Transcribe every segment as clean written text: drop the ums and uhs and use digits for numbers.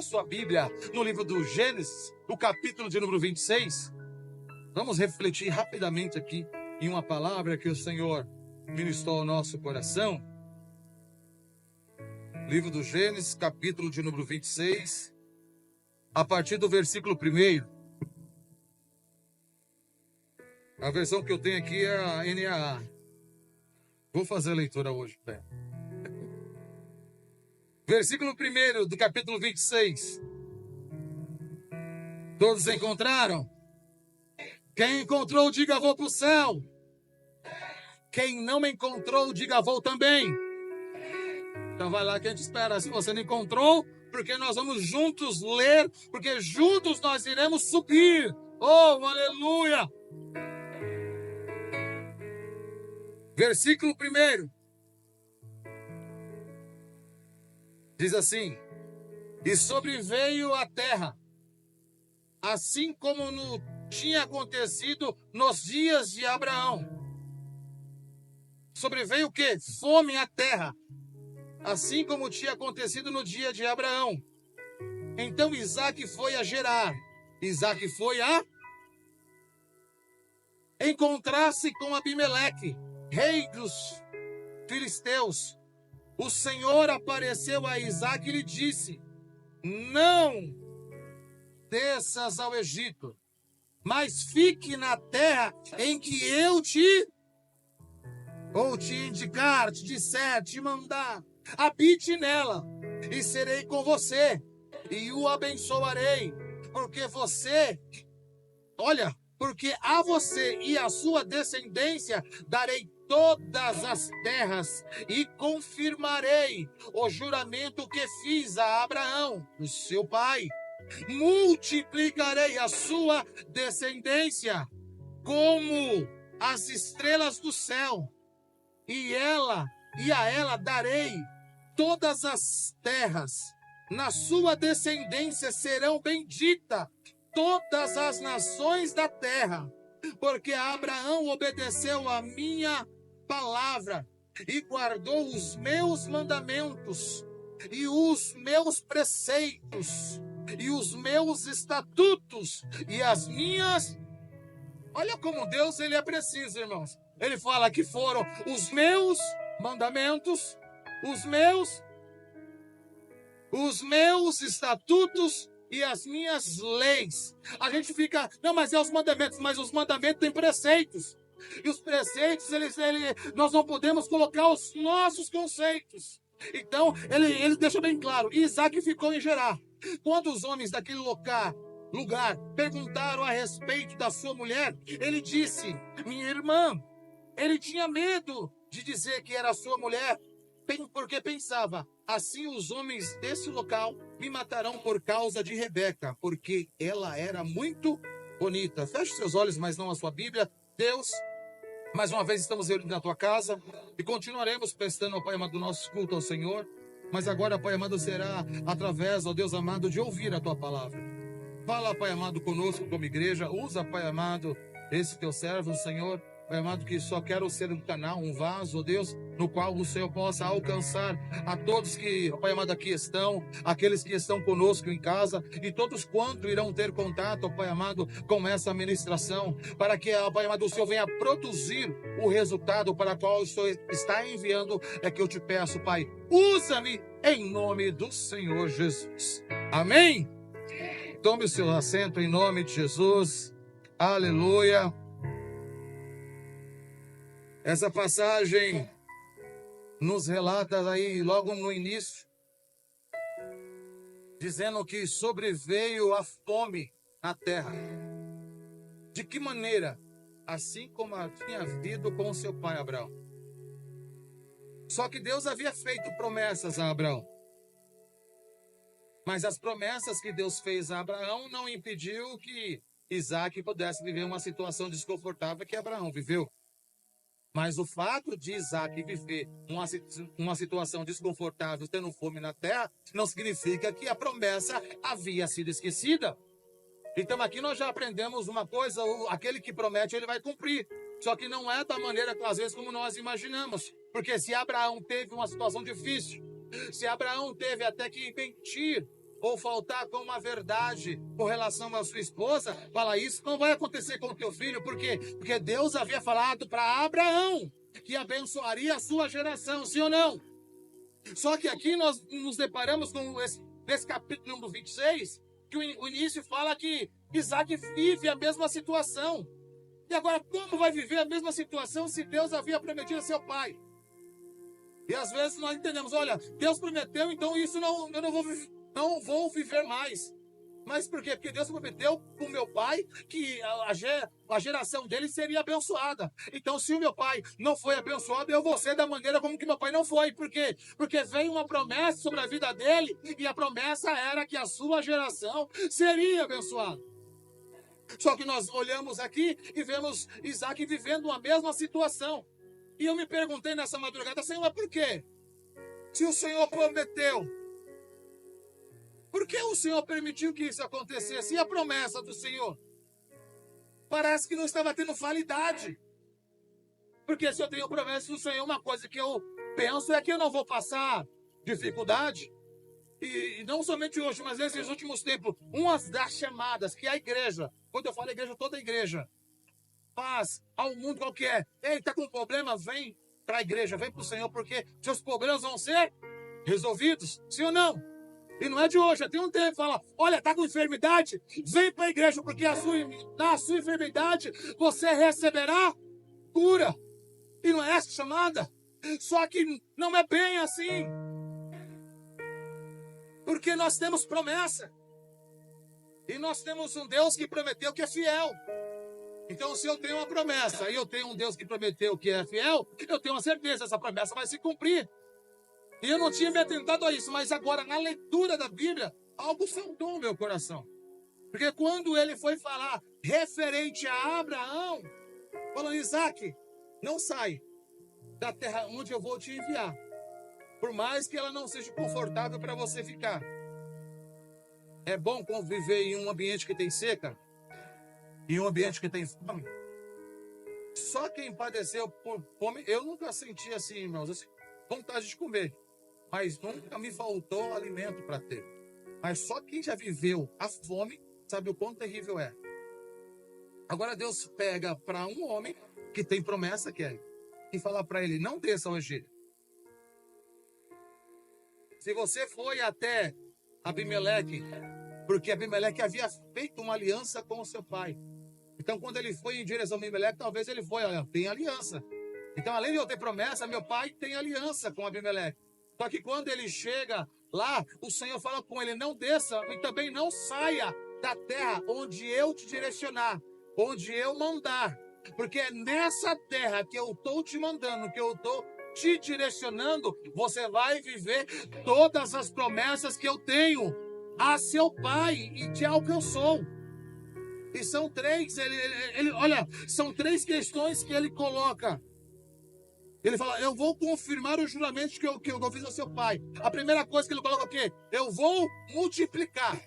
Abra sua Bíblia no livro do Gênesis, o capítulo de número 26. Vamos refletir rapidamente aqui em uma palavra que o Senhor ministrou ao nosso coração. Livro do Gênesis, capítulo de número 26, a partir do versículo 1. A versão que eu tenho aqui é a NAA. Vou fazer a leitura hoje. Versículo 1 do capítulo 26. Todos encontraram? Quem encontrou, diga vou para o céu. Quem não encontrou, diga vou também. Então vai lá que a gente espera. Se você não encontrou, porque nós vamos juntos ler, porque juntos nós iremos subir. Oh, aleluia! Versículo 1. Diz assim: e sobreveio a terra, assim como tinha acontecido nos dias de Abraão. Sobreveio o quê? Fome à terra, assim como tinha acontecido no dia de Abraão. Então Isaac foi a Gerar. Isaac foi a encontrar-se com Abimeleque, rei dos filisteus. O Senhor apareceu a Isaac e lhe disse: não desças ao Egito, mas fique na terra em que eu te indicar, te disser, te mandar. Habite nela, e serei com você, e o abençoarei, porque a você e a sua descendência darei todas as terras, e confirmarei o juramento que fiz a Abraão, o seu pai. Multiplicarei a sua descendência como as estrelas do céu, e a ela darei todas as terras. Na sua descendência serão benditas todas as nações da terra, porque Abraão obedeceu a minha palavra e guardou os meus mandamentos e os meus preceitos e os meus estatutos e as minhas... Olha como Deus, ele é preciso, irmãos. Ele fala que foram os meus mandamentos, os meus estatutos e as minhas leis. A gente fica, não, mas é os mandamentos, mas os mandamentos têm preceitos. E os preceitos, nós não podemos colocar os nossos conceitos. Então, ele deixa bem claro, Isaac ficou em Gerar. Quando os homens daquele lugar perguntaram a respeito da sua mulher, ele disse, minha irmã. Ele tinha medo de dizer que era sua mulher, porque pensava, assim os homens desse local me matarão por causa de Rebeca, porque ela era muito bonita. Feche seus olhos, mas não a sua Bíblia. Deus, mais uma vez estamos reunidos na tua casa e continuaremos prestando, ó Pai amado, nosso culto ao Senhor. Mas agora, Pai amado, será através, ó Deus amado, de ouvir a tua palavra. Fala, Pai amado, conosco como igreja. Usa, Pai amado, esse teu servo, Senhor. Pai amado, que só quero ser um canal, um vaso, ó Deus, no qual o Senhor possa alcançar a todos que, Pai amado, aqui estão, aqueles que estão conosco em casa, e todos quanto irão ter contato, Pai amado, com essa ministração, para que, Pai amado, o Senhor venha produzir o resultado para o qual o Senhor está enviando, é que eu te peço, Pai, usa-me em nome do Senhor Jesus. Amém? Tome o seu assento em nome de Jesus. Aleluia. Essa passagem nos relata aí logo no início, dizendo que sobreveio a fome na terra. De que maneira? Assim como tinha havido com seu pai Abraão. Só que Deus havia feito promessas a Abraão. Mas as promessas que Deus fez a Abraão não impediu que Isaac pudesse viver uma situação desconfortável que Abraão viveu. Mas o fato de Isaac viver uma situação desconfortável, tendo fome na terra, não significa que a promessa havia sido esquecida. Então aqui nós já aprendemos uma coisa, aquele que promete, ele vai cumprir. Só que não é da maneira, às vezes, como nós imaginamos. Porque se Abraão teve uma situação difícil, se Abraão teve até que mentir ou faltar com uma verdade com relação à sua esposa, fala, isso não vai acontecer com o teu filho, por quê? Porque Deus havia falado para Abraão que abençoaria a sua geração, sim ou não? Só que aqui nós nos deparamos com nesse capítulo número 26, que o início fala que Isaac vive a mesma situação. E agora, como vai viver a mesma situação se Deus havia prometido a seu pai? E às vezes nós entendemos, olha, Deus prometeu, então isso eu não vou viver mais. Mas por quê? Porque Deus prometeu para o meu pai que a geração dele seria abençoada. Então, se o meu pai não foi abençoado, eu vou ser da maneira como que meu pai não foi. Por quê? Porque veio uma promessa sobre a vida dele, e a promessa era que a sua geração seria abençoada. Só que nós olhamos aqui e vemos Isaac vivendo a mesma situação. E eu me perguntei nessa madrugada, Senhor, mas por quê? Se o Senhor prometeu, por que o Senhor permitiu que isso acontecesse? E a promessa do Senhor? Parece que não estava tendo validade. Porque se eu tenho promessa do Senhor, uma coisa que eu penso é que eu não vou passar dificuldade. E não somente hoje, mas nesses últimos tempos, uma das chamadas que a igreja, quando eu falo igreja, toda a igreja, faz ao mundo qualquer. Ei, está com problema? Vem para a igreja, vem para o Senhor, porque seus problemas vão ser resolvidos. Sim ou não? E não é de hoje, já tem um tempo, fala, olha, está com enfermidade? Vem para a igreja, porque na sua enfermidade você receberá cura. E não é essa chamada? Só que não é bem assim. Porque nós temos promessa. E nós temos um Deus que prometeu que é fiel. Então, se eu tenho uma promessa e eu tenho um Deus que prometeu que é fiel, eu tenho uma certeza que essa promessa vai se cumprir. E eu não tinha me atentado a isso, mas agora, na leitura da Bíblia, algo saltou no meu coração. Porque quando ele foi falar referente a Abraão, falando, Isaac, não sai da terra onde eu vou te enviar, por mais que ela não seja confortável para você ficar. É bom conviver em um ambiente que tem seca, em um ambiente que tem fome. Só quem padeceu por fome, eu nunca senti assim, irmãos, assim, vontade de comer. Mas nunca me faltou alimento para ter. Mas só quem já viveu a fome sabe o quão terrível é. Agora Deus pega para um homem que tem promessa, e fala para ele, não desça ao Egito. Se você foi até Abimeleque, porque Abimeleque havia feito uma aliança com o seu pai. Então, quando ele foi em direção a Abimeleque, talvez ele foi, olha, tem aliança. Então, além de eu ter promessa, meu pai tem aliança com Abimeleque. Só que quando ele chega lá, o Senhor fala com ele, não desça e também não saia da terra onde eu te direcionar, onde eu mandar. Porque é nessa terra que eu estou te mandando, que eu estou te direcionando, você vai viver todas as promessas que eu tenho a seu pai e te alcançou. E são três, olha, são três questões que ele coloca. Ele fala, eu vou confirmar os juramentos que eu fiz ao seu pai. A primeira coisa que ele coloca aqui, eu vou multiplicar.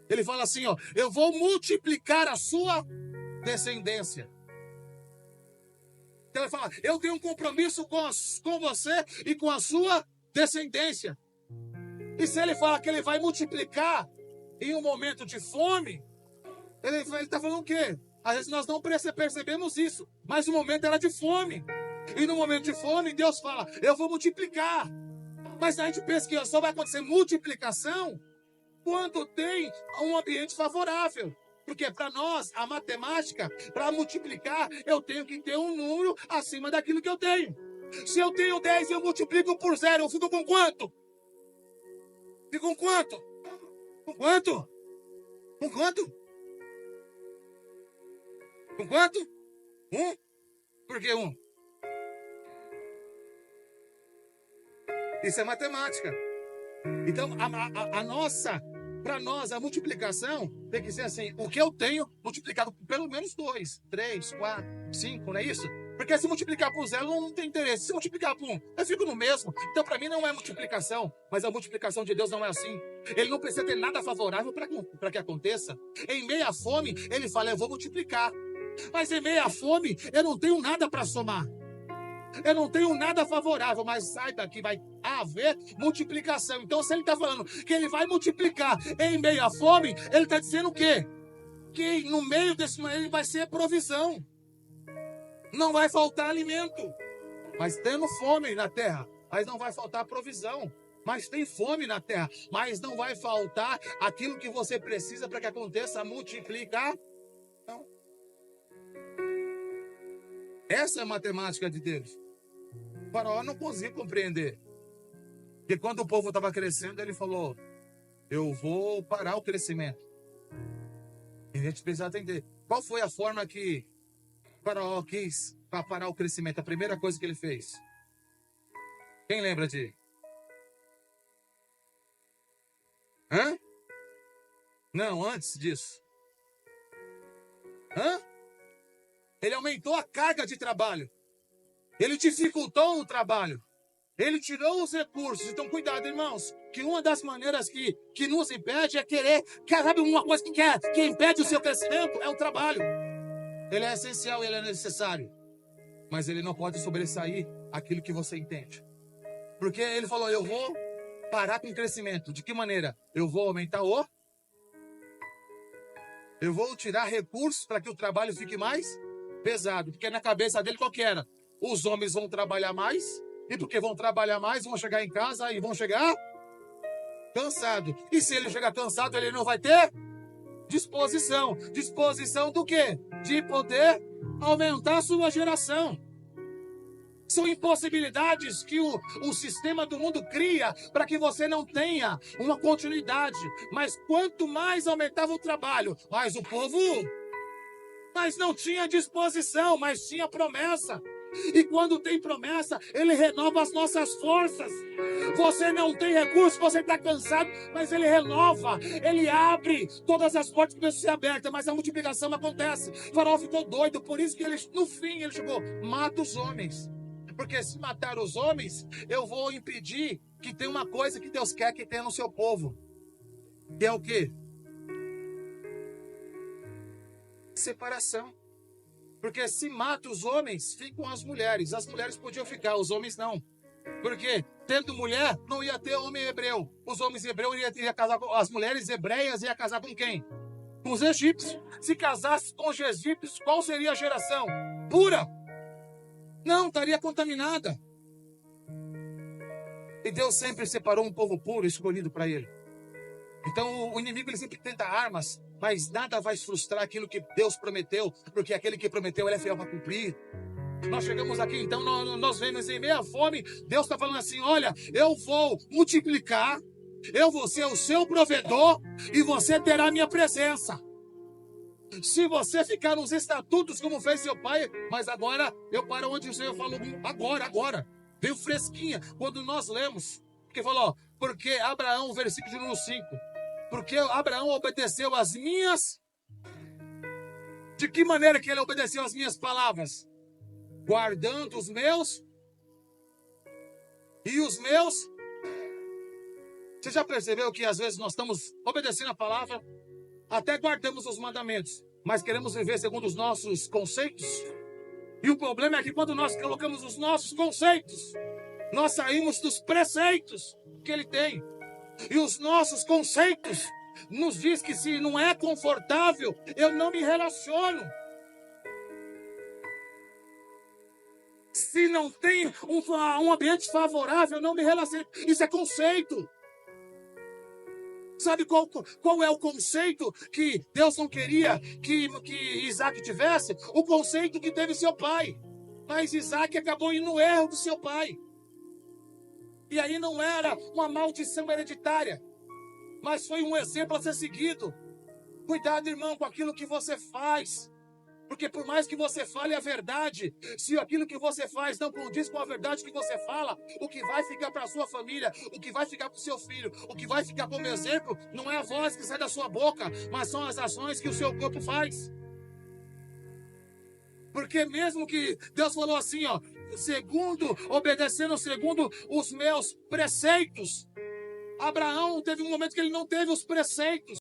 Ele fala assim, ó, eu vou multiplicar a sua descendência. Então ele fala, eu tenho um compromisso com você e com a sua descendência. E se ele fala que ele vai multiplicar em um momento de fome, ele está falando o quê? Às vezes nós não percebemos isso, mas o momento era de fome. E no momento de fome, Deus fala, eu vou multiplicar. Mas a gente pensa que só vai acontecer multiplicação quando tem um ambiente favorável. Porque para nós, a matemática, para multiplicar, eu tenho que ter um número acima daquilo que eu tenho. Se eu tenho 10 e eu multiplico por 0, eu fico com quanto? Fico com quanto? Com quanto? Com quanto? Com quanto? 1? Por que 1? Isso é matemática. Então, para nós, a multiplicação tem que ser assim, o que eu tenho multiplicado por pelo menos 2, 3, 4, 5, não é isso? Porque se multiplicar por 0 não tem interesse. Se multiplicar por 1, eu fico no mesmo. Então, para mim, não é multiplicação. Mas a multiplicação de Deus não é assim. Ele não precisa ter nada favorável para que aconteça. Em meio à fome, ele fala, eu vou multiplicar. Mas em meio à fome, eu não tenho nada para somar. Eu não tenho nada favorável, mas saiba que vai haver multiplicação. Então, se ele está falando que ele vai multiplicar em meio à fome, ele está dizendo o quê? Que no meio desse ele vai ser provisão. Não vai faltar alimento. Mas tendo fome na terra, mas não vai faltar provisão. Mas tem fome na terra, mas não vai faltar aquilo que você precisa para que aconteça a multiplicação. Essa é a matemática de Deus. O faraó não conseguia compreender. Porque quando o povo estava crescendo, ele falou: eu vou parar o crescimento. E a gente precisa entender. Qual foi a forma que o faraó quis para parar o crescimento? A primeira coisa que ele fez. Quem lembra de? Hã? Não, antes disso. Hã? Ele aumentou a carga de trabalho. Ele dificultou o trabalho. Ele tirou os recursos. Então, cuidado, irmãos, que uma das maneiras que nos impede é querer... Sabe uma coisa que impede o seu crescimento? É o trabalho. Ele é essencial, ele é necessário. Mas ele não pode sobressair aquilo que você entende. Porque ele falou: eu vou parar com o crescimento. De que maneira? Eu vou aumentar o... Eu vou tirar recursos para que o trabalho fique mais pesado. Porque na cabeça dele qual que era? Os homens vão trabalhar mais. E porque vão trabalhar mais, vão chegar em casa e vão chegar cansado. E se ele chegar cansado, ele não vai ter disposição. Disposição do quê? De poder aumentar a sua geração. São impossibilidades que o sistema do mundo cria para que você não tenha uma continuidade. Mas quanto mais aumentava o trabalho, mais o povo... Mas não tinha disposição, mas tinha promessa. E quando tem promessa, ele renova as nossas forças. Você não tem recurso, você está cansado, mas ele renova, ele abre todas as portas que precisam ser abertas, mas a multiplicação acontece. O faraó ficou doido, por isso que ele, no fim, ele chegou: mata os homens. Porque se matar os homens, eu vou impedir que tenha uma coisa que Deus quer que tenha no seu povo. Que é o quê? Separação. Porque se mata os homens, ficam as mulheres. As mulheres podiam ficar, os homens não. Porque tendo mulher, não ia ter homem hebreu. Os homens hebreus iam casar com... As mulheres hebreias iam casar com quem? Com os egípcios. Se casasse com os egípcios, qual seria a geração? Pura. Não, estaria contaminada. E Deus sempre separou um povo puro, escolhido para ele. Então o inimigo ele sempre tenta armas, mas nada vai frustrar aquilo que Deus prometeu, porque aquele que prometeu ele é fiel para cumprir. Nós chegamos aqui, então nós vemos em meia fome, Deus está falando assim: olha, eu vou multiplicar, eu vou ser o seu provedor e você terá minha presença. Se você ficar nos estatutos como fez seu pai, mas agora eu paro onde o Senhor falou, agora, veio fresquinha, quando nós lemos, porque falou, porque Abraão, versículo de número 5, porque Abraão obedeceu as minhas, de que maneira que ele obedeceu as minhas palavras? Guardando os meus, e os meus, você já percebeu que às vezes nós estamos obedecendo a palavra, até guardamos os mandamentos, mas queremos viver segundo os nossos conceitos? E o problema é que quando nós colocamos os nossos conceitos, nós saímos dos preceitos que ele tem. E os nossos conceitos nos diz que se não é confortável, eu não me relaciono. Se não tem um ambiente favorável, eu não me relaciono. Isso é conceito. Sabe qual é o conceito que Deus não queria que Isaac tivesse? O conceito que teve seu pai. Mas Isaac acabou indo no erro do seu pai. E aí não era uma maldição hereditária, mas foi um exemplo a ser seguido. Cuidado, irmão, com aquilo que você faz. Porque por mais que você fale a verdade, se aquilo que você faz não condiz com a verdade que você fala, o que vai ficar para a sua família, o que vai ficar para o seu filho, o que vai ficar como exemplo, não é a voz que sai da sua boca, mas são as ações que o seu corpo faz. Porque mesmo que Deus falou assim, ó, obedecendo segundo os meus preceitos, Abraão teve um momento que ele não teve os preceitos.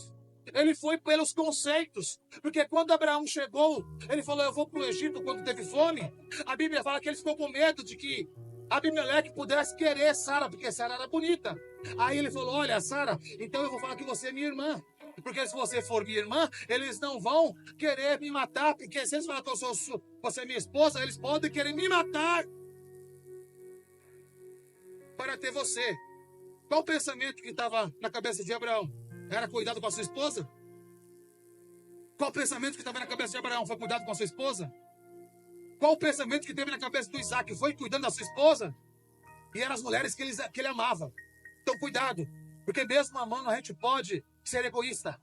Ele foi pelos conceitos. Porque quando Abraão chegou, ele falou, eu vou para o Egito quando teve fome. A Bíblia fala que ele ficou com medo de que Abimeleque pudesse querer Sara, porque Sara era bonita. Aí ele falou, olha, Sara, então eu vou falar que você é minha irmã. Porque se você for minha irmã, eles não vão querer me matar. Porque se eles falarem que você é minha esposa, eles podem querer me matar para ter você. Qual o pensamento que estava na cabeça de Abraão? Era cuidado com a sua esposa? Qual o pensamento que estava na cabeça de Abraão? Foi cuidado com a sua esposa? Qual o pensamento que teve na cabeça do Isaac? Foi cuidando da sua esposa? E eram as mulheres que ele amava. Então cuidado, porque mesmo amando a gente pode ser egoísta.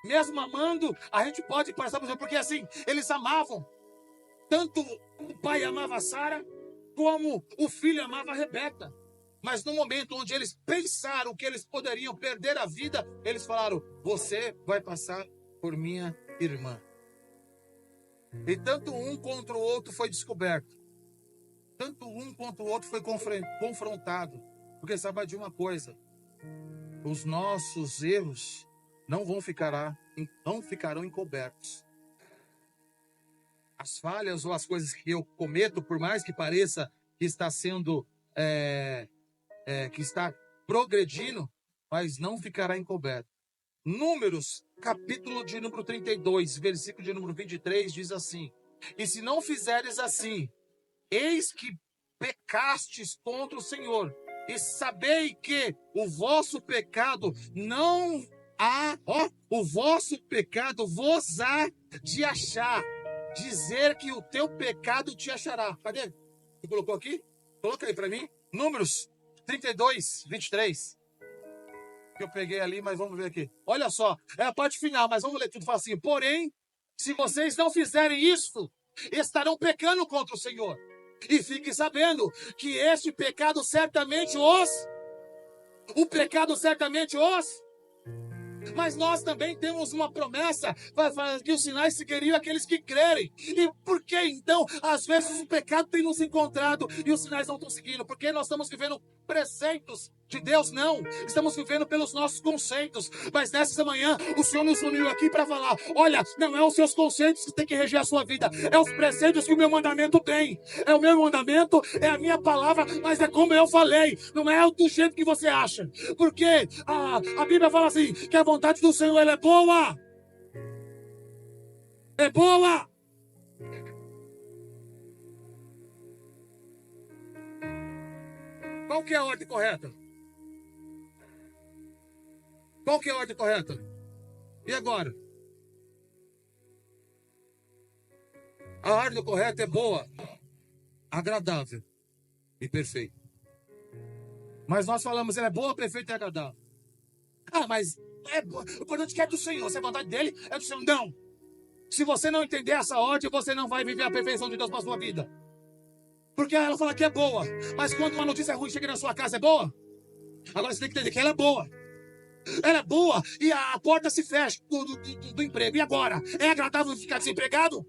Mesmo amando, a gente pode passar por isso, porque assim, eles amavam. Tanto o pai amava a Sara, como o filho amava a Rebeca. Mas no momento onde eles pensaram que eles poderiam perder a vida, eles falaram, você vai passar por minha irmã. E tanto um contra o outro foi descoberto. Tanto um contra o outro foi confrontado. Porque sabe de uma coisa, os nossos erros não ficarão encobertos. As falhas ou as coisas que eu cometo, por mais que pareça que está sendo... que está progredindo, mas não ficará encoberto. Números, capítulo de número 32, versículo de número 23, diz assim, e se não fizeres assim, eis que pecastes contra o Senhor, e sabei que o vosso pecado não há, o vosso pecado vos há de achar, dizer que o teu pecado te achará. Cadê? Você colocou aqui? Coloca aí para mim. Números 32, 23. Que eu peguei ali, mas vamos ver aqui. Olha só, é a parte final, mas vamos ler tudo. Fala assim, porém, se vocês não fizerem isso, estarão pecando contra o Senhor. E fiquem sabendo que este pecado certamente o pecado certamente mas nós também temos uma promessa que os sinais seguiriam aqueles que crerem. E por que então, às vezes o pecado tem nos encontrado e os sinais não estão seguindo? Porque nós estamos vivendo preceitos de Deus? Não, estamos vivendo pelos nossos conceitos. Mas nessa manhã o Senhor nos uniu aqui para falar, olha, não é os seus conceitos que tem que reger a sua vida, é os preceitos que o meu mandamento tem. É o meu mandamento, é a minha palavra, mas é como eu falei, não é do jeito que você acha. Porque a Bíblia fala assim, que a vontade do Senhor ela é boa. É boa. Qual que é a ordem correta? Qual que é a ordem correta? E agora? A ordem correta é boa, agradável e perfeita. Mas nós falamos, ela é boa, perfeita e agradável. Mas é boa. O importante é que é do Senhor. Se é vontade dele, é do Senhor. Não. Se você não entender essa ordem, você não vai viver a perfeição de Deus para a sua vida. Porque ela fala que é boa. Mas quando uma notícia ruim chega na sua casa, é boa? Agora você tem que entender que ela é boa. Ela é boa e a porta se fecha do emprego. E agora? É agradável ficar desempregado?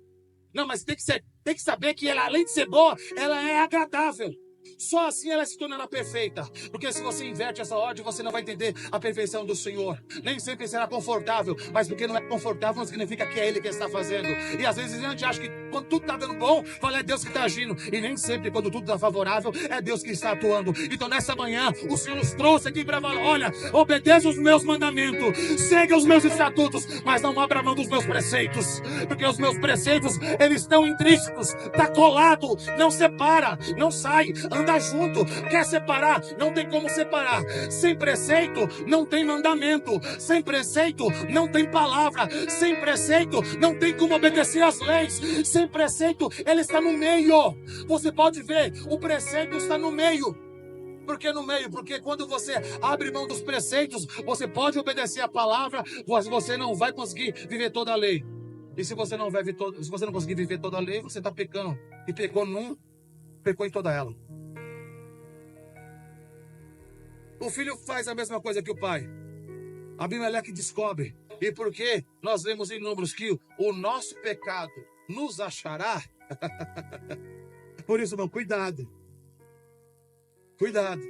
Não, mas tem que saber que ela, além de ser boa, ela é agradável. Só assim ela se tornará perfeita. Porque se você inverte essa ordem, você não vai entender a perfeição do Senhor. Nem sempre será confortável. Mas porque não é confortável, não significa que é Ele que está fazendo. E às vezes a gente acha que quando tudo está dando bom, fala, é Deus que está agindo. E nem sempre quando tudo está favorável, é Deus que está atuando. Então nessa manhã, o Senhor nos trouxe aqui para falar, olha, obedeça os meus mandamentos, siga os meus estatutos, mas não abra mão dos meus preceitos. Porque os meus preceitos, eles estão intrínsecos, está colado, não separa, não sai, anda junto. Quer separar? Não tem como separar. Sem preceito não tem mandamento. Sem preceito não tem palavra. Sem preceito não tem como obedecer às leis. Sem preceito ele está no meio. Você pode ver, o preceito está no meio. Por que no meio? Porque quando você abre mão dos preceitos, você pode obedecer a palavra, mas você não vai conseguir viver toda a lei. E se você não conseguir viver toda a lei, você está pecando. E pecou em toda ela. O filho faz a mesma coisa que o pai. Abimeleque descobre. E porque nós vemos em Números que o nosso pecado nos achará. Por isso, irmão, cuidado. Cuidado.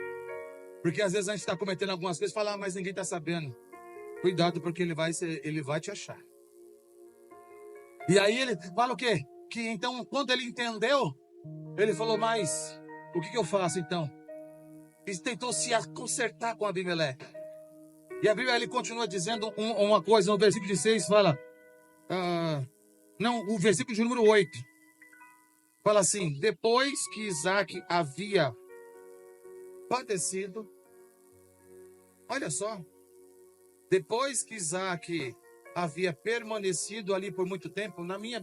Porque às vezes a gente está cometendo algumas coisas e fala, mas ninguém está sabendo. Cuidado, porque ele vai te achar. E aí ele fala o quê? Que então, quando ele entendeu, ele falou, mas o que eu faço então? Ele tentou se consertar com Abimeleque. E a Bíblia ele continua dizendo uma coisa, no versículo de 6 fala, o versículo de número 8, fala assim, depois que Isaac havia padecido, olha só, depois que Isaac havia permanecido ali por muito tempo, na minha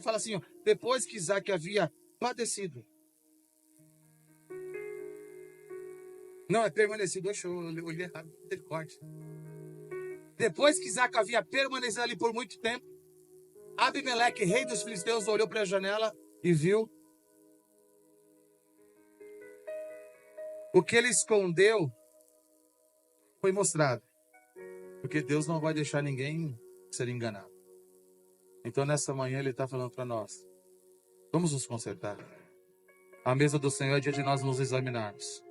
fala assim, ó, depois que Isaac havia padecido. Não, é permanecido, eu olhei errado, misericórdia. Depois que Isaac havia permanecido ali por muito tempo, Abimeleque, rei dos filisteus, olhou para a janela e viu o que ele escondeu foi mostrado. Porque Deus não vai deixar ninguém ser enganado. Então nessa manhã ele está falando para nós, vamos nos consertar. A mesa do Senhor é dia de nós nos examinarmos,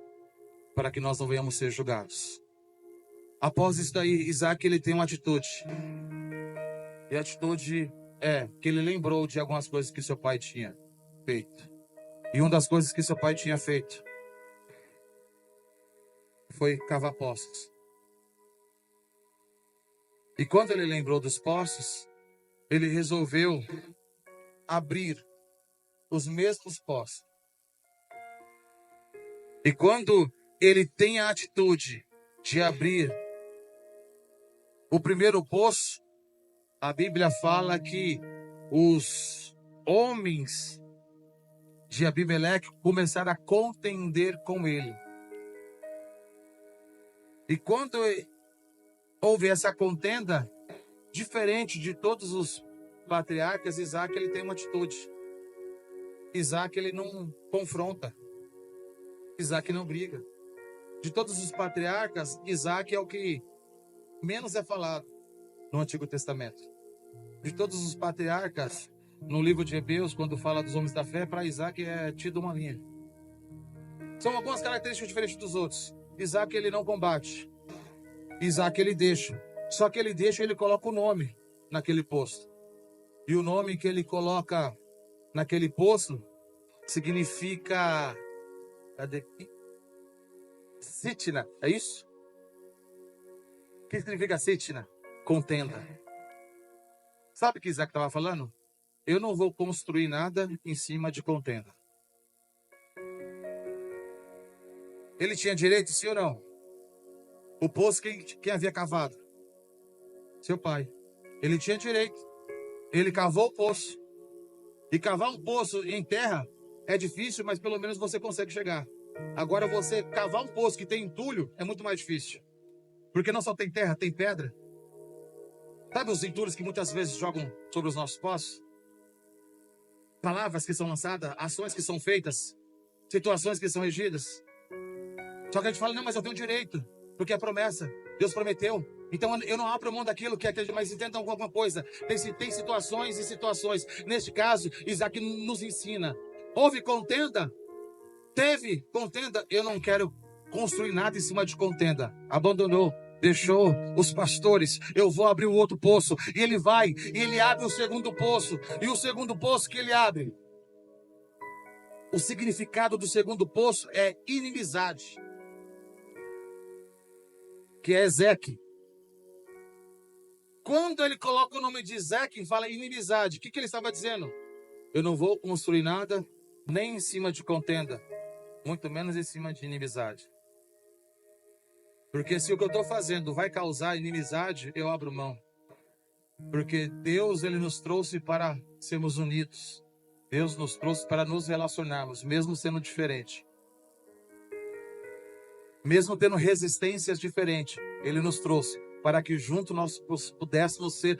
para que nós não venhamos ser julgados. Após isso daí, Isaac ele tem uma atitude. E a atitude é que ele lembrou de algumas coisas que seu pai tinha feito. E uma das coisas que seu pai tinha feito foi cavar poços. E quando ele lembrou dos poços, ele resolveu abrir os mesmos poços. E quando ele tem a atitude de abrir o primeiro poço, a Bíblia fala que os homens de Abimeleque começaram a contender com ele. E quando houve essa contenda, diferente de todos os patriarcas, Isaac ele tem uma atitude. Isaac ele não confronta. Isaac não briga. De todos os patriarcas, Isaac é o que menos é falado no Antigo Testamento. De todos os patriarcas, no livro de Hebreus, quando fala dos homens da fé, para Isaac é tido uma linha. São algumas características diferentes dos outros. Isaac ele não combate. Isaac ele deixa. Só que ele deixa, ele coloca o nome naquele poço. E o nome que ele coloca naquele poço significa... Cadê? Sitna, é isso? O que significa Sitna? Contenda. Sabe o que Isaac estava falando? Eu não vou construir nada em cima de contenda. Ele tinha direito, sim ou não? O poço, quem havia cavado? Seu pai. Ele tinha direito. Ele cavou o poço. E cavar um poço em terra é difícil, mas pelo menos você consegue chegar. Agora você cavar um poço que tem entulho é muito mais difícil. Porque não só tem terra, tem pedra. Sabe os entulhos que muitas vezes jogam sobre os nossos poços? Palavras que são lançadas, ações que são feitas, situações que são regidas. Só que a gente fala, não, mas eu tenho direito, porque é promessa, Deus prometeu. Então eu não abro mão daquilo que é, mas entendam alguma coisa. Tem situações e situações. Neste caso, Isaac nos ensina. Houve contenda? Teve contenda? Eu não quero construir nada em cima de contenda. Abandonou. Deixou os pastores, eu vou abrir o outro poço. E ele vai, e ele abre o segundo poço. E o segundo poço que ele abre, o significado do segundo poço é inimizade, que é Ezeque. Quando ele coloca o nome de Ezeque e fala inimizade, o que ele estava dizendo? Eu não vou construir nada, nem em cima de contenda, muito menos em cima de inimizade. Porque se o que eu estou fazendo vai causar inimizade, eu abro mão. Porque Deus, ele nos trouxe para sermos unidos. Deus nos trouxe para nos relacionarmos, mesmo sendo diferente. Mesmo tendo resistências diferentes, ele nos trouxe para que juntos nós pudéssemos ser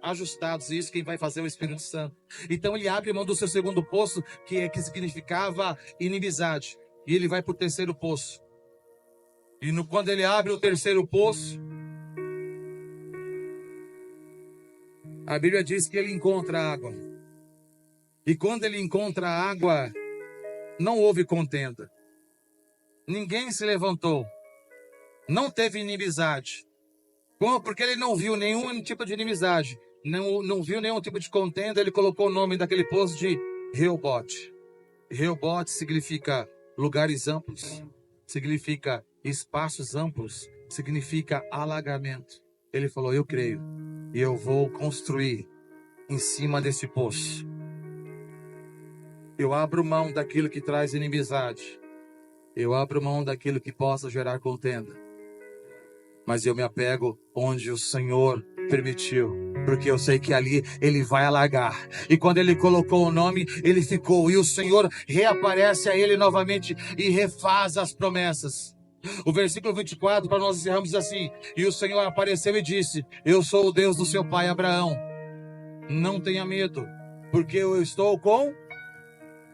ajustados. Isso quem vai fazer é o Espírito Santo. Então ele abre mão do seu segundo poço, que significava inimizade. E ele vai para o terceiro poço. E quando ele abre o terceiro poço, a Bíblia diz que ele encontra água. E quando ele encontra água, não houve contenda. Ninguém se levantou. Não teve inimizade. Porque ele não viu nenhum tipo de inimizade, não viu nenhum tipo de contenda, ele colocou o nome daquele poço de Reobote. Reobote significa lugares amplos, significa espaços amplos, significa alagamento. Ele falou: eu creio, e eu vou construir em cima desse poço. Eu abro mão daquilo que traz inimizade, eu abro mão daquilo que possa gerar contenda, mas eu me apego onde o Senhor permitiu, porque eu sei que ali ele vai alagar. E quando ele colocou o nome, ele ficou, e o Senhor reaparece a ele novamente e refaz as promessas. O versículo 24, para nós encerramos assim: e o Senhor apareceu e disse: eu sou o Deus do seu pai Abraão, não tenha medo, porque eu estou com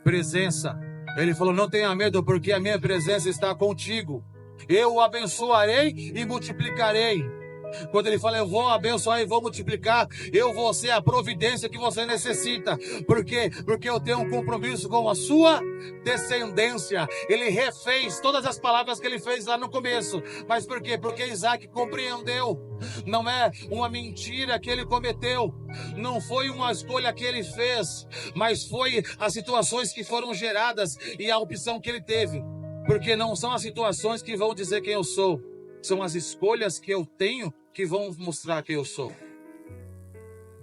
presença. Ele falou: não tenha medo, porque a minha presença está contigo. Eu o abençoarei e multiplicarei. Quando ele fala: eu vou abençoar e vou multiplicar, eu vou ser a providência que você necessita. Por quê? Porque eu tenho um compromisso com a sua descendência. Ele refez todas as palavras que ele fez lá no começo. Mas por quê? Porque Isaac compreendeu. Não é uma mentira que ele cometeu, não foi uma escolha que ele fez, mas foi as situações que foram geradas e a opção que ele teve. Porque não são as situações que vão dizer quem eu sou, são as escolhas que eu tenho que vão mostrar quem eu sou.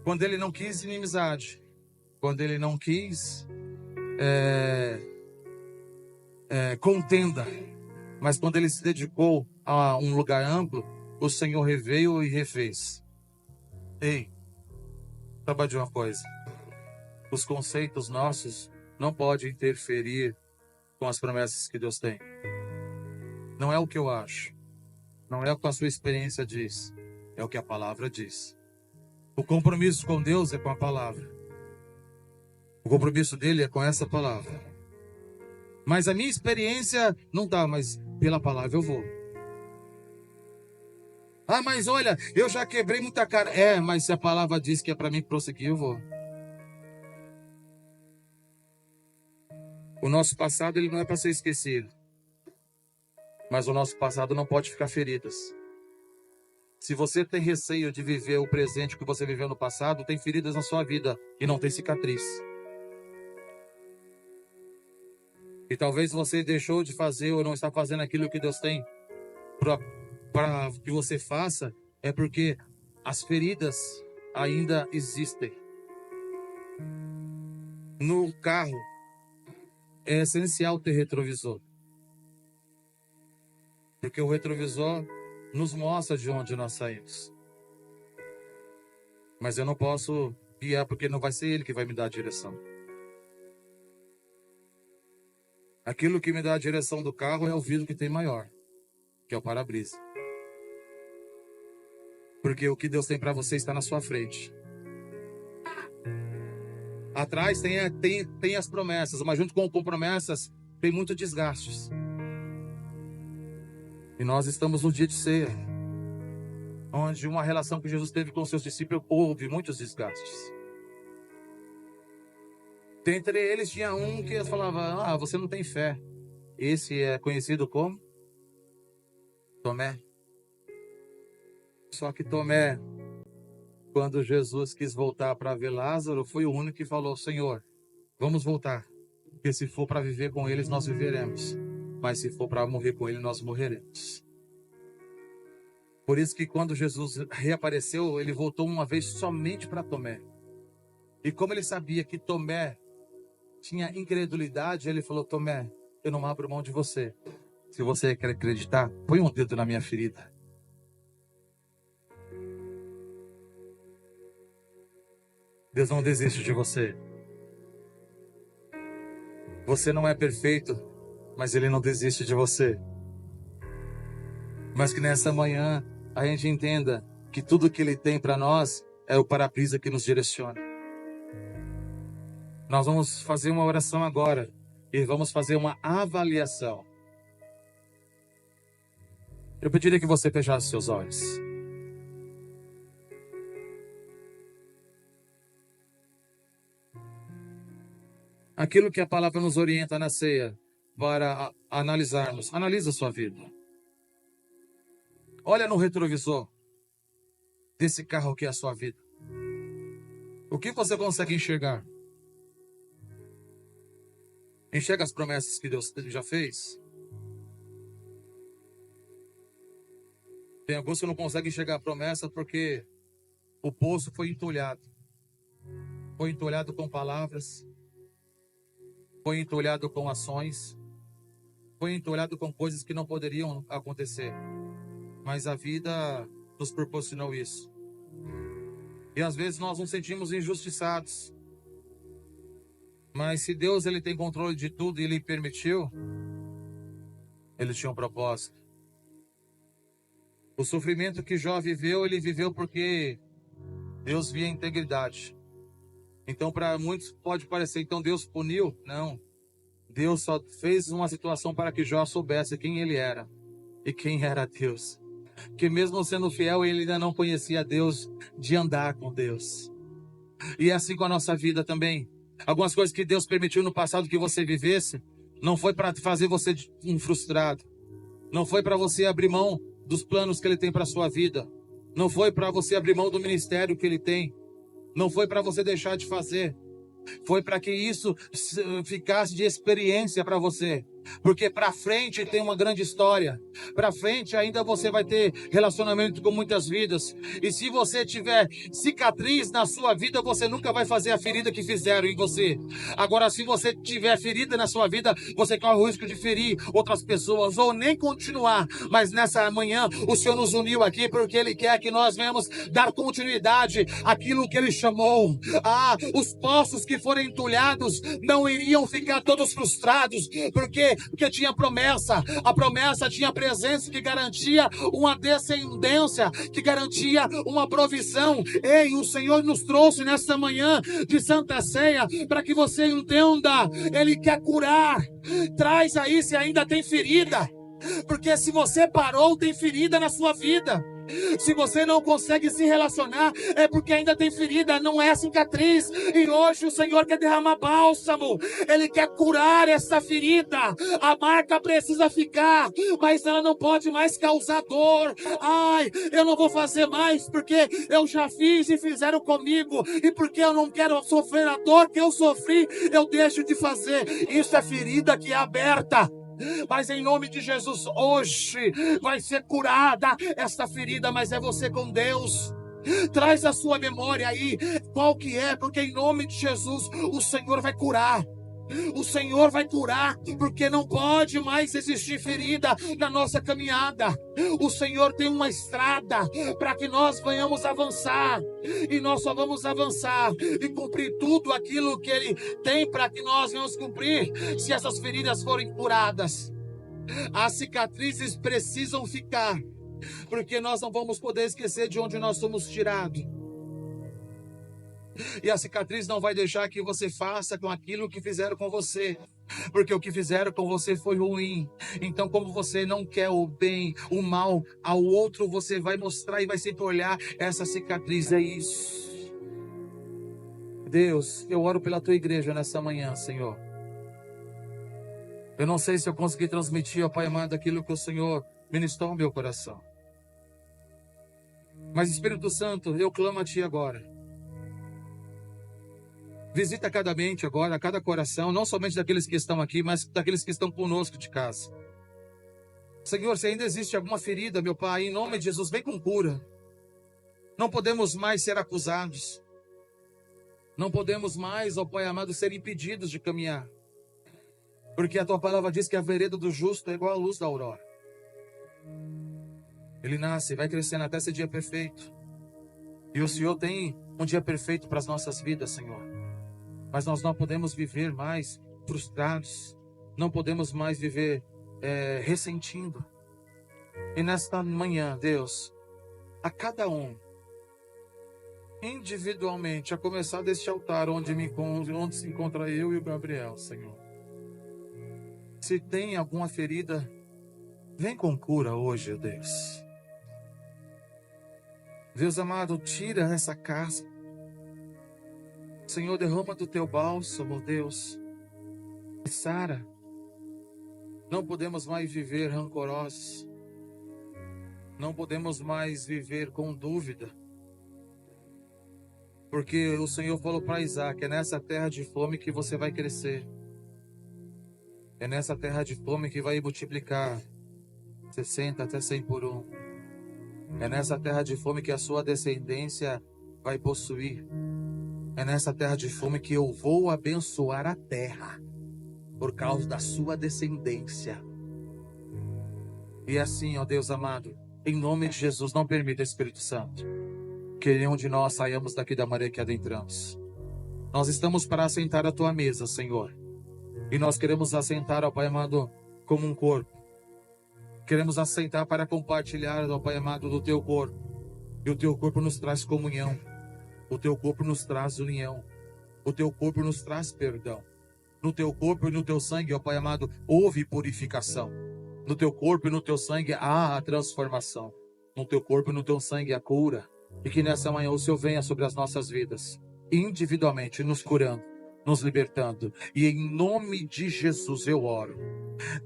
Quando ele não quis inimizade, quando ele não quis contenda, mas quando ele se dedicou a um lugar amplo, o Senhor reveio e refez. Ei, saiba de uma coisa: os conceitos nossos não podem interferir com as promessas que Deus tem. Não é o que eu acho, não é o que a sua experiência diz, é o que a palavra diz. O compromisso com Deus é com a palavra. O compromisso dele é com essa palavra. Mas a minha experiência não dá, mas pela palavra eu vou. Ah, mas olha, eu já quebrei muita cara. Mas se a palavra diz que é para mim prosseguir, eu vou. O nosso passado, ele não é para ser esquecido. Mas o nosso passado não pode ficar feridas. Se você tem receio de viver o presente que você viveu no passado, tem feridas na sua vida e não tem cicatriz. E talvez você deixou de fazer ou não está fazendo aquilo que Deus tem para que você faça, é porque as feridas ainda existem. No carro, é essencial ter retrovisor. Porque o retrovisor nos mostra de onde nós saímos. Mas eu não posso guiar, porque não vai ser ele que vai me dar a direção. Aquilo que me dá a direção do carro é o vidro que tem maior, que é o para-brisa. Porque o que Deus tem para você está na sua frente. Atrás tem as promessas, mas junto com promessas tem muitos desgastes. E nós estamos no dia de ceia, onde uma relação que Jesus teve com seus discípulos houve muitos desgastes. Dentre eles tinha um que falava: você não tem fé. Esse é conhecido como Tomé. Só que Tomé, quando Jesus quis voltar para ver Lázaro, foi o único que falou: Senhor, vamos voltar. Porque se for para viver com eles, nós viveremos. Mas se for para morrer com ele, nós morreremos. Por isso que quando Jesus reapareceu, ele voltou uma vez somente para Tomé. E como ele sabia que Tomé tinha incredulidade, ele falou: Tomé, eu não abro mão de você. Se você quer acreditar, põe um dedo na minha ferida. Deus não desiste de você. Você não é perfeito, mas Ele não desiste de você. Mas que nessa manhã a gente entenda que tudo que Ele tem para nós é o para-brisa que nos direciona. Nós vamos fazer uma oração agora e vamos fazer uma avaliação. Eu pediria que você fechasse seus olhos. Aquilo que a palavra nos orienta na ceia para analisarmos. Analisa a sua vida. Olha no retrovisor. desse carro que é a sua vida? O que você consegue enxergar? Enxerga as promessas que Deus já fez? Tem alguns que não conseguem enxergar a promessa porque o poço foi entulhado. Foi entulhado com palavras, foi entulhado com ações, foi entulhado com coisas que não poderiam acontecer. Mas a vida nos proporcionou isso. E às vezes nós nos sentimos injustiçados. Mas se Deus ele tem controle de tudo e Ele permitiu, Ele tinha um propósito. O sofrimento que Jó viveu, ele viveu porque Deus via a integridade. Então para muitos pode parecer, então Deus puniu? Não. Deus só fez uma situação para que Jó soubesse quem ele era e quem era Deus. Que mesmo sendo fiel, ele ainda não conhecia Deus de andar com Deus. E é assim com a nossa vida também. Algumas coisas que Deus permitiu no passado que você vivesse, não foi para fazer você um frustrado. Não foi para você abrir mão dos planos que Ele tem para a sua vida. Não foi para você abrir mão do ministério que Ele tem. Não foi para você deixar de fazer. Foi para que isso ficasse de experiência para você. Porque para frente tem uma grande história. Para frente ainda você vai ter relacionamento com muitas vidas. E se você tiver cicatriz na sua vida, você nunca vai fazer a ferida que fizeram em você. Agora, se você tiver ferida na sua vida, você corre o risco de ferir outras pessoas ou nem continuar. Mas nessa manhã, o Senhor nos uniu aqui porque Ele quer que nós venhamos dar continuidade àquilo que Ele chamou. Os poços que forem entulhados não iriam ficar todos frustrados, porque tinha promessa. A promessa tinha presença que garantia uma descendência, que garantia uma provisão. Ei, o Senhor nos trouxe nesta manhã de Santa Ceia para que você entenda. Ele quer curar. Traz aí se ainda tem ferida, porque se você parou, tem ferida na sua vida. Se você não consegue se relacionar, é porque ainda tem ferida, não é cicatriz. E hoje o Senhor quer derramar bálsamo. Ele quer curar essa ferida. A marca precisa ficar, mas ela não pode mais causar dor. Eu não vou fazer mais porque eu já fiz e fizeram comigo. E porque eu não quero sofrer a dor que eu sofri, eu deixo de fazer. Isso é ferida que é aberta. Mas em nome de Jesus, hoje vai ser curada esta ferida, mas é você com Deus. Traz a sua memória aí, qual que é, porque em nome de Jesus o Senhor vai curar. O Senhor vai curar, porque não pode mais existir ferida na nossa caminhada. O Senhor tem uma estrada para que nós venhamos avançar. E nós só vamos avançar e cumprir tudo aquilo que Ele tem para que nós venhamos cumprir, se essas feridas forem curadas. As cicatrizes precisam ficar, porque nós não vamos poder esquecer de onde nós somos tirados. E a cicatriz não vai deixar que você faça com aquilo que fizeram com você, porque o que fizeram com você foi ruim. Então, como você não quer o bem, o mal ao outro, você vai mostrar e vai sempre olhar essa cicatriz. É isso. Deus, eu oro pela tua igreja nessa manhã, Senhor. Eu não sei se eu consegui transmitir, ó Pai amado, aquilo que o Senhor ministrou no meu coração. Mas, Espírito Santo, eu clamo a Ti agora. Visita cada mente agora, cada coração, não somente daqueles que estão aqui, mas daqueles que estão conosco de casa. Senhor, se ainda existe alguma ferida, meu Pai, em nome de Jesus, vem com cura. Não podemos mais ser acusados. Não podemos mais, ó Pai amado, ser impedidos de caminhar. Porque a Tua palavra diz que a vereda do justo é igual à luz da aurora. Ele nasce, vai crescendo até esse dia perfeito. E o Senhor tem um dia perfeito para as nossas vidas, Senhor. Mas nós não podemos viver mais frustrados. Não podemos mais viver ressentindo. E nesta manhã, Deus, a cada um, individualmente, a começar deste altar onde se encontra eu e o Gabriel, Senhor. Se tem alguma ferida, vem com cura hoje, Deus. Deus amado, tira essa casca. Senhor, derrama do teu bálsamo, Deus. Sara, não podemos mais viver rancorosos. Não podemos mais viver com dúvida. Porque o Senhor falou para Isaac: é nessa terra de fome que você vai crescer. É nessa terra de fome que vai multiplicar 60 até 100 por um. É nessa terra de fome que a sua descendência vai possuir. É nessa terra de fome que eu vou abençoar a terra, por causa da sua descendência. E assim, ó Deus amado, em nome de Jesus, não permita, Espírito Santo, que nenhum de nós saiamos daqui da maneira que adentramos. Nós estamos para assentar a tua mesa, Senhor. E nós queremos assentar, ó Pai amado, como um corpo. Queremos assentar para compartilhar, ó Pai amado, do teu corpo. E o teu corpo nos traz comunhão. O teu corpo nos traz união. O teu corpo nos traz perdão. No teu corpo e no teu sangue, ó Pai amado, houve purificação. No teu corpo e no teu sangue há a transformação. No teu corpo e no teu sangue há cura. E que nessa manhã o Senhor venha sobre as nossas vidas, individualmente, nos curando, nos libertando. E em nome de Jesus eu oro,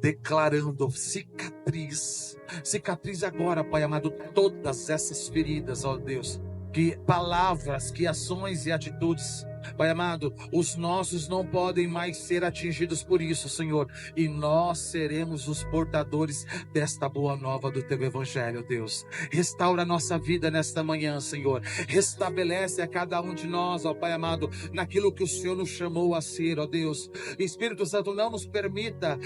declarando cicatriz. Cicatriz agora, Pai amado, todas essas feridas, ó Deus. Que palavras, que ações e atitudes, Pai amado, os nossos não podem mais ser atingidos por isso, Senhor. E nós seremos os portadores desta boa nova do Teu Evangelho, Deus. Restaura a nossa vida nesta manhã, Senhor. Restabelece a cada um de nós, ó Pai amado, naquilo que o Senhor nos chamou a ser, ó Deus. Espírito Santo, não nos permita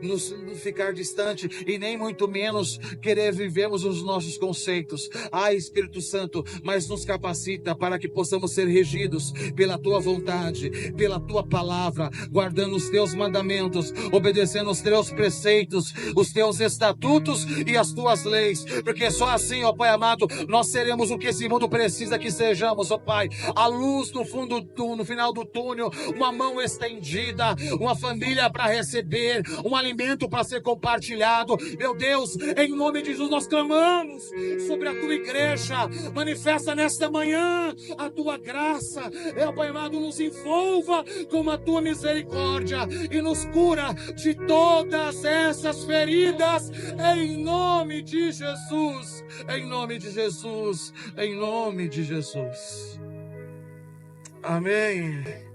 nos ficar distante e nem muito menos querer vivermos os nossos conceitos. Espírito Santo, mas nos capacita para que possamos ser regidos pela tua vontade, pela tua palavra, guardando os teus mandamentos, obedecendo os teus preceitos, os teus estatutos e as tuas leis, porque só assim, ó Pai amado, nós seremos o que esse mundo precisa que sejamos, ó Pai, a luz no fundo no final do túnel, uma mão estendida, uma família para receber, um alimento para ser compartilhado. Meu Deus, em nome de Jesus nós clamamos sobre a tua igreja. Manifesta nesta manhã a tua graça, Pai amado, nos envolva com a tua misericórdia e nos cura de todas essas feridas, em nome de Jesus, em nome de Jesus, em nome de Jesus. Amém.